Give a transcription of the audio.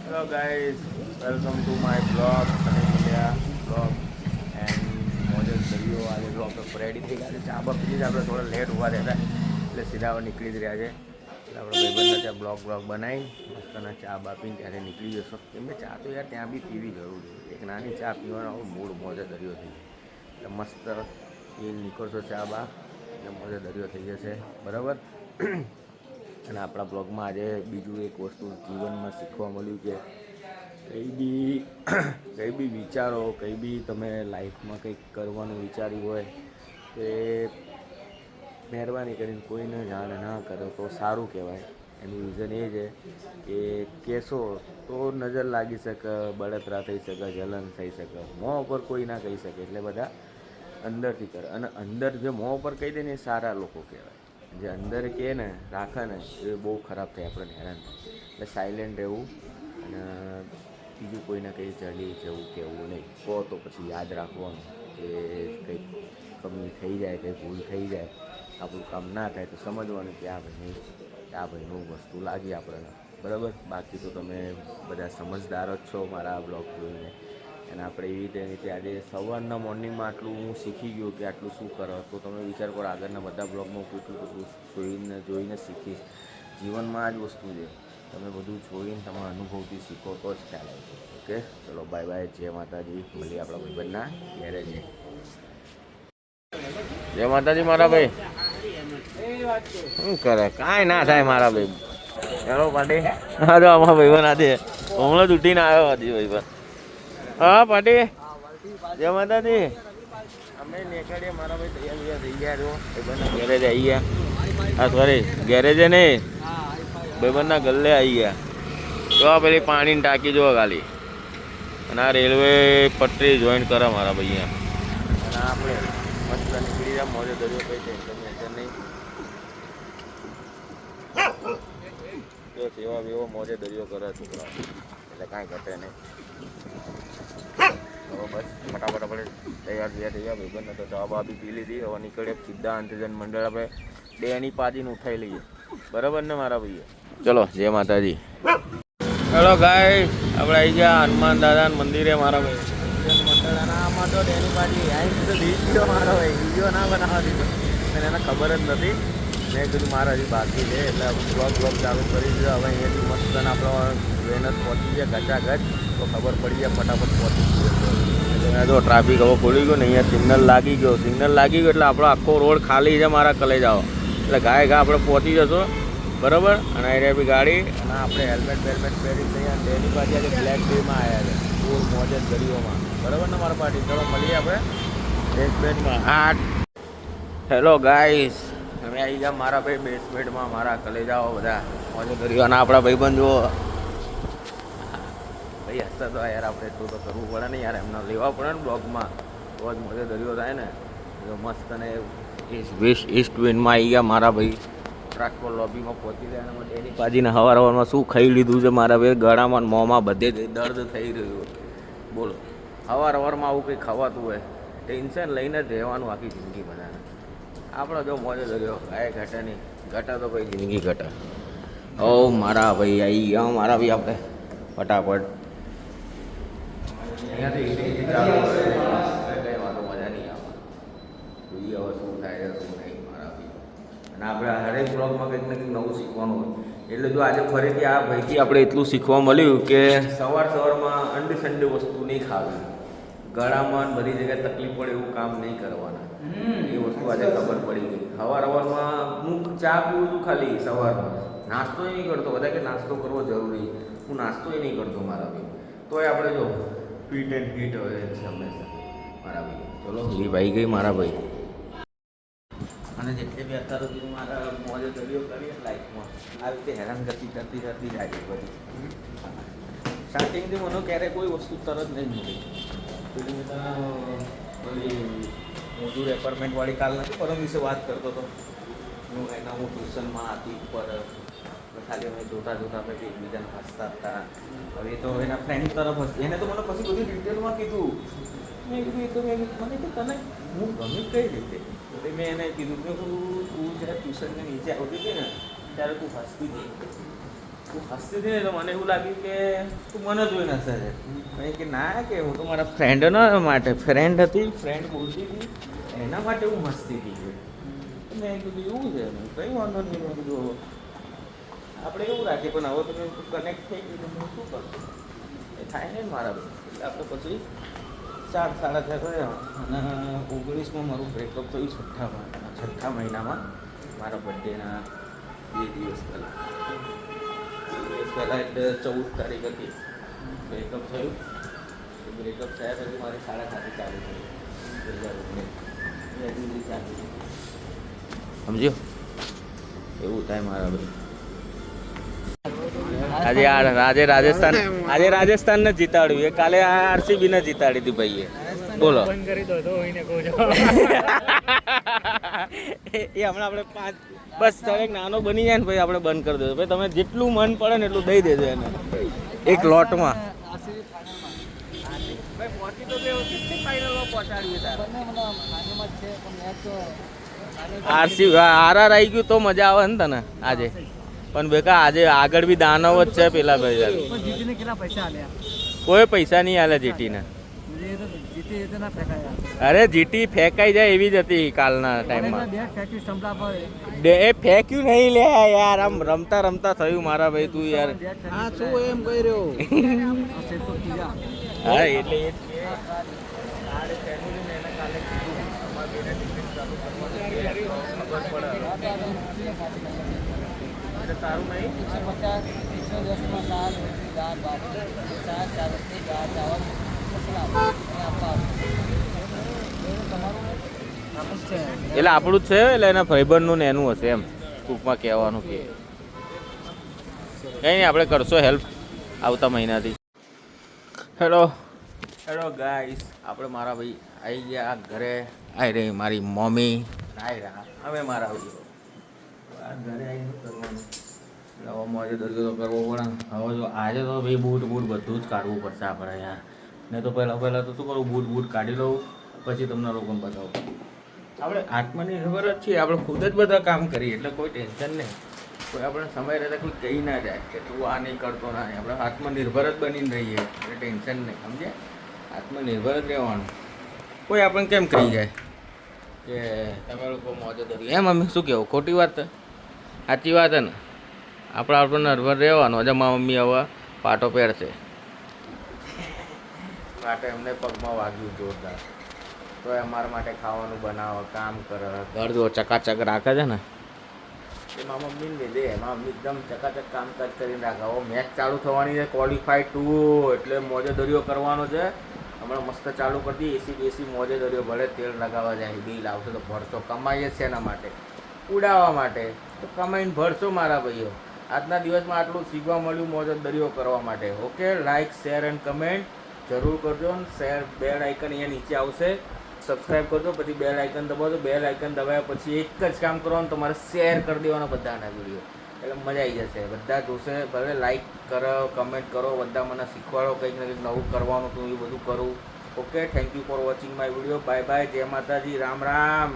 Hello guys, welcome to my blog, Sunny India blog and મોજલ દરિયો. આજે જો આપણે રેડી થઈ ગયા છે, ચા બા પીધી, આપણે થોડા લેટ ઉભા રહેતા એટલે સીધા હવે નીકળી જ રહ્યા છે. એટલે આપણે ભાઈબંધના ત્યાં બ્લોગ બનાવી મસ્તના ચા બા પીને ત્યારે નીકળી જશો. કેમ કે ચા તો યાર ત્યાં બી પીવી જરૂરી છે. એક નાની ચા પીવાનો મૂળ મોજે દરિયો થઈ જાય એટલે મસ્ત એ નીકળશો ચા બા એટલે મોજે દરિયો થઈ જશે, બરાબર. અને આપણા બ્લોગમાં આજે બીજું એક વસ્તુ જીવનમાં શીખવા મળ્યું કે કંઈ બી વિચારો, કંઈ બી તમે લાઈફમાં કંઈક કરવાનું વિચાર્યું હોય તો એ મહેરબાની કરીને કોઈને જાણ ના કરો તો સારું કહેવાય. એનું રીઝન એ છે કે કહેશો તો નજર લાગી શકે, બળતરા થઈ શકે, જલન થઈ શકે, મોં ઉપર કોઈ ના કહી શકે. એટલે બધા અંદરથી કરે, અને અંદર જે મોં ઉપર કહી દે ને એ સારા લોકો કહેવાય. જે અંદર કહે ને રાખે ને એ બહુ ખરાબ થાય, આપણને હેરાન થાય. એટલે સાયલેન્ટ રહેવું અને બીજું કોઈને કંઈ ચાલી જવું કહેવું નહીં. કહો તો પછી યાદ રાખવાનું કે કંઈક કમી થઈ જાય, કંઈ ભૂલ થઈ જાય, આપણું કામ ના થાય તો સમજવાનું કે આ ભાઈનું વસ્તુ લાગી આપણને, બરાબર. બાકી તો તમે બધા સમજદાર જ છો મારા બ્લોગ જોઈને. અને આપણે એવી રીતે આજે સવારના મોર્નિંગમાં આટલું હું શીખી ગયો કે આટલું શું કરો તો તમે વિચાર કરો આગળના બધા બ્લોગમાં કેટલું જોઈને શીખીશ. જીવનમાં આ જ વસ્તુ છે, તમે બધું જોઈને તમારા અનુભવથી શીખો તો જ ખ્યાલ આવશે. ઓકે, ચલો બાય બાય, જય માતાજી. મળીએ આપણા ભાઈબંધના ઘેરે જઈએ. જય માતાજી મારા ભાઈ. શું કરે? કાંઈ ના થાય મારા ભાઈ. ચાલો પાટી. હા, તો અમારા ભાઈબંધ આજે હમણાં જ ઉઠીને આવ્યો હતી ભાઈબંધ. હા પાટી, જય માતાજી. અમે નીકળીએ મારા ભાઈ, તૈયાર થઈ ગયા છો ભાઈબંધના ગેરેજ આવી ગયા. હા સોરી, ગેરેજે નહીં, ભાઈબંધના ગલ્લે આવી ગયા. જો આ પેલી પાણીની ટાંકી જો ખાલી, અને આ રેલવે પટરી જોઈન કરે મારા ભાઈ. અને આપણે મસ્ત નીકળી જાય, મોજે દરિયો કઈ ટેન્શન નહીં. જો સેવા બેવો મોજે દરિયો કરે છોકરા, એટલે કાંઈ ઘટે નહીં. હવે બસ ફટાફટ આપણે તૈયાર થઈ ગયા. ભાઈબંધને તો ચા બા બી પી લીધી. હવે નીકળીએ સીધા અંતજન મંડળ આપણે ડેની પાજીને ઉઠાઈ લઈએ, બરાબર ને મારા ભાઈએ. ચલો જય માતાજી. ચલો ગાય, આપણે આવી ગયા હનુમાન દાદાના મંદિરે મારા ભાઈ. મંડળ અને આમાં તો ડેની પાજી આવી તો વિડીયો મારો ભાઈ વિડીયો ના બનાવવા દીધો અને એને ખબર જ નથી. મેં કીધું મારા હજી બાકી છે એટલે આપણે બ્લોગ ચાલુ કરી દીધો. હવે અહીંયાથી મસ્ત આપણો વેનસ પહોંચી જાય ગચાગચ તો ખબર પડી જાય, ફટાફટ પહોંચી ગયો. જો ટ્રાફિક હવે ખોલી ગયો ને, અહીંયા સિગ્નલ લાગી ગયો. સિગ્નલ લાગી ગયો એટલે આપણો આખો રોડ ખાલી છે મારા કલેજાઓ. એટલે ગાય આપણે પહોંચી જશો, બરાબર. અને અહીંયા બી ગાડી, અને આપણે હેલ્મેટ પહેરી લઈએ. ડેની પાછી આજે બ્લેક ડેમાં આવ્યા છે, પૂર મોજે દરિયોમાં, બરાબર ને મારા પાર્ટી. ચલો મળીએ આપણે બેસમેન્ટમાં. હા હેલો ગાઈસ, અમે આવી ગયા મારા ભાઈ બેસમેન્ટમાં. મારા કલેજાઓ બધા મોજે દરિયો. અને આપણા ભાઈબંધ જુઓ ભાઈ, હસતા તો યાર આપણે એટલું તો કરવું પડે ને યાર, એમને લેવા પડે ને બ્લોગમાં તો જ મોજે દરિયો થાય ને. જો મસ્ત અને ઈસ્ટ વિન્ડમાં આવી ગયા મારા ભાઈ. ટ્રાન્સપોર્ટ લોબીમાં પહોંચી ગયા. અને એની પાજીને હવારમાં શું ખાઈ લીધું છે મારા ભાઈ, ગળામાં મોંમાં બધે દર્દ થઈ રહ્યું. બોલો, હવારમાં આવું કંઈ ખવાતું હોય ટેન્શન લઈને જ રહેવાનું આખી જિંદગી બધાને. આપણો જો મોજે દરિયો કાંઈ ઘટે નહીં, ઘટે તો ભાઈ જિંદગી ઘટે. ઓ મારા ભાઈ આવી ગયા મારા ભાઈ. આપણે ફટાફટ અહીંયાથી ચાલુ કંઈ વાતો મજા નહીં આવે. જોઈએ હવે શું થાય છે શું નહીં મારા ભાઈ. અને આપણે હરેક બ્લોગમાં કંઈક ને કંઈક નવું શીખવાનું હોય. એટલે જો આજે ફરીથી આ ભાઈથી આપણે એટલું શીખવા મળ્યું કે સવારમાં અંડી વસ્તુ નહીં ખાવી, ગળામાં બધી જગ્યાએ તકલીફ પડે એવું કામ નહીં કરવાના. એ વસ્તુ આજે ખબર પડી ગઈ. સવારમાં હું ચા પીવું છું ખાલી સવારમાં, નાસ્તો નહીં કરતો. બધા કે નાસ્તો કરવો જરૂરી, હું નાસ્તો નહીં કરતો મારા ભાઈ. તોય આપણે જો ફિટ એન્ડ ફિટ હોય છે હંમેશા મારા ભાઈ. ચલો એ ભાઈ ગઈ મારા ભાઈ. અને જેટલે બી અત્યાર સુધી મારા મોજે દરિયો કરીએ લાઈફમાં આ રીતે હેરાન કરતી જાય છે બધી. સ્ટાર્ટિંગથી મને ક્યારેય કોઈ વસ્તુ તરત નહીં મળી. પેલી મોજૂર એપાર્ટમેન્ટવાળી કાલ નથી પરમ વિશે વાત કરતો હતો. હું ટ્યુશનમાં હતી ઉપર ખાલી અમે જોતા પછી એકબીજાને હસતા હતા. હવે તો એના ફ્રેન્ડ તરફ હશે, એને તો મને પછી બધું ડિટેલમાં કીધું. મેં કીધું એ તો મને કે તને હું ગમી કઈ રીતે. એટલે મેં એને કીધું કે તું જ્યારે ટ્યુશનને નીચે આવતી હતી ને ત્યારે તું હસતી હતી. તું હસતી હતી ને તો મને એવું લાગ્યું કે તું મને જોઈને હસે છે. મેં કે ના, કે હું તો મારા ફ્રેન્ડના માટે, ફ્રેન્ડ હતી, ફ્રેન્ડ બોલતી હતી એના માટે હું હસતી હતી. મેં કીધું એવું છે, કંઈ વાંધો નહીં. મેં કીધું આપણે એવું રાખીએ, પણ હવે તમે કનેક્ટ થઈ ગયું તો હું શું કરું? એ થાય ને મારા ભાઈ. એટલે આપણે પછી 4 સાડા 4 થયા અને 19માં મારું બ્રેકઅપ થયું. છઠ્ઠા મહિનામાં મારા બર્થડેના 2 દિવસ પહેલાં. 2 દિવસ પહેલાં એટલે 14 તારીખ હતી બ્રેકઅપ થયું. બ્રેકઅપ થયા પછી મારી 7:30 ચાલુ થઈ. સમજ્યો? એવું થાય મારા ભાઈ. આજે રાજસ્થાન ને જીતાડ્યું. એ કાલે આરસીબી ને જીતાડી હતી ભાઈએ. બોલો. બંધ કરી દો તો હોઈને કહો છો. એ હમણાં આપણે 5 બસ એક નાનો બની જાય ને ભાઈ આપણે બંધ કરી દેજો. ભાઈ તમે જેટલું મન પડે ને એટલું દઈ દેજો એને એક લોટમાં. આરઆર આવી ગયું તો મજા આવે ને તને આજે. પણ બેકા આજે આગળ બી દાનવ જ છે પેલા ભાઈ. કોઈ પૈસા નહીં આલે જીટીને. અરે જીટી ફેંકાઈ જાય એવી જ હતી કાલના ટાઈમમાં. એ ફેંક્યું નહીં લે યાર, આમ રમતા રમતા થયું મારા ભાઈ. તું યાર શું એમ કહી રહ્યો? હા એટલે એ સારું નહીં. એટલે આપણું જ છે. એટલે એના ભાઈબંધનું ને એનું હશે એમ ટૂંકમાં કહેવાનું. કે કંઈ નહીં, આપણે કરશો હેલ્પ આવતા મહિનાથી. હેલો ગાઈસ, આપણે મારા ભાઈ આવી ગયા ઘરે. આવી રહી મારી મમ્મી, આવી રહ્યા અમે મારા ભાઈઓ. ઘરે આવીને કરવાનું એટલે મોજે દરજ્જો તો કરવો પડે. હવે જો આજે તો ભાઈ બૂટ બધું જ કાઢવું પડશે આપણે યાર. ને તો પહેલાં તો શું કરું, બૂટ કાઢી લઉં પછી તમને લોકોને બતાવું. આપણે આત્મનિર્ભર જ છીએ. આપણે ખુદ જ બધા કામ કરીએ એટલે કોઈ ટેન્શન નહીં. કોઈ આપણે સમય રહેતા કોઈ કહી ના જાય કે તું આ નહીં કરતો ના. આપણે આત્મનિર્ભર જ બનીને રહીએ એટલે ટેન્શન નહીં. સમજે? આત્મનિર્ભર જ રહેવાનું. કોઈ આપણને કેમ કહી જાય કે તમે લોકો મોજે દરિયો. એમ અમે શું કહેવું? ખોટી વાત છે? સાચી વાત છે ને? આપણે નિર્ભર રહેવાનું. હજુ મારા મમ્મી હવે પાટો પહેરશે. પાટો એમને પગમાં વાગ્યું જોરદાર. તો એ અમારા માટે ખાવાનું બનાવે, કામ કરે, ઘર જો ચકાચક રાખે છે ને. એ મારા મમ્મીને લીધે મારા મમ્મી એકદમ ચકાચક કામકાજ કરીને રાખે. હવે મેચ ચાલુ થવાની છે, ક્વોલિફાઈડ 2 એટલે મોજે દરિયો કરવાનો છે. હમણાં મસ્ત ચાલુ કરી દઈએ. એસી બેસી મોજે દરિયો. ભલે તેલ લગાવવા જાય, બિલ આવશે તો ભરશો. કમાઈએ છે એના માટે, ઉડાવવા માટે તો કમાઈને ભરશો મારા ભાઈઓ. આજના દિવસમાં આટલું શીખવા મળ્યું મોજે દરિયો કરવા માટે. Okay, like share and comment જરૂર કરજો. શેર બેલ આઇકન અહીંયા નીચે આવશે, સબસ્ક્રાઈબ કરજો. પછી બેલ આઇકન દબાવજો. બેલ આઇકન દબાવ્યા પછી એક જ કામ કરવાનું, તમારે શેર કરી દેવાના બધાના વિડીયો. એટલે મજા આવી જશે. બધા જોશે. ભલે લાઇક કરો, કમેન્ટ કરો, બધા મને શીખવાડો કંઈક ને કંઈક નવું કરવાનું. તો એ બધું કરું. Okay, thank you for watching my video. Bye bye. જય માતાજી. રામ રામ.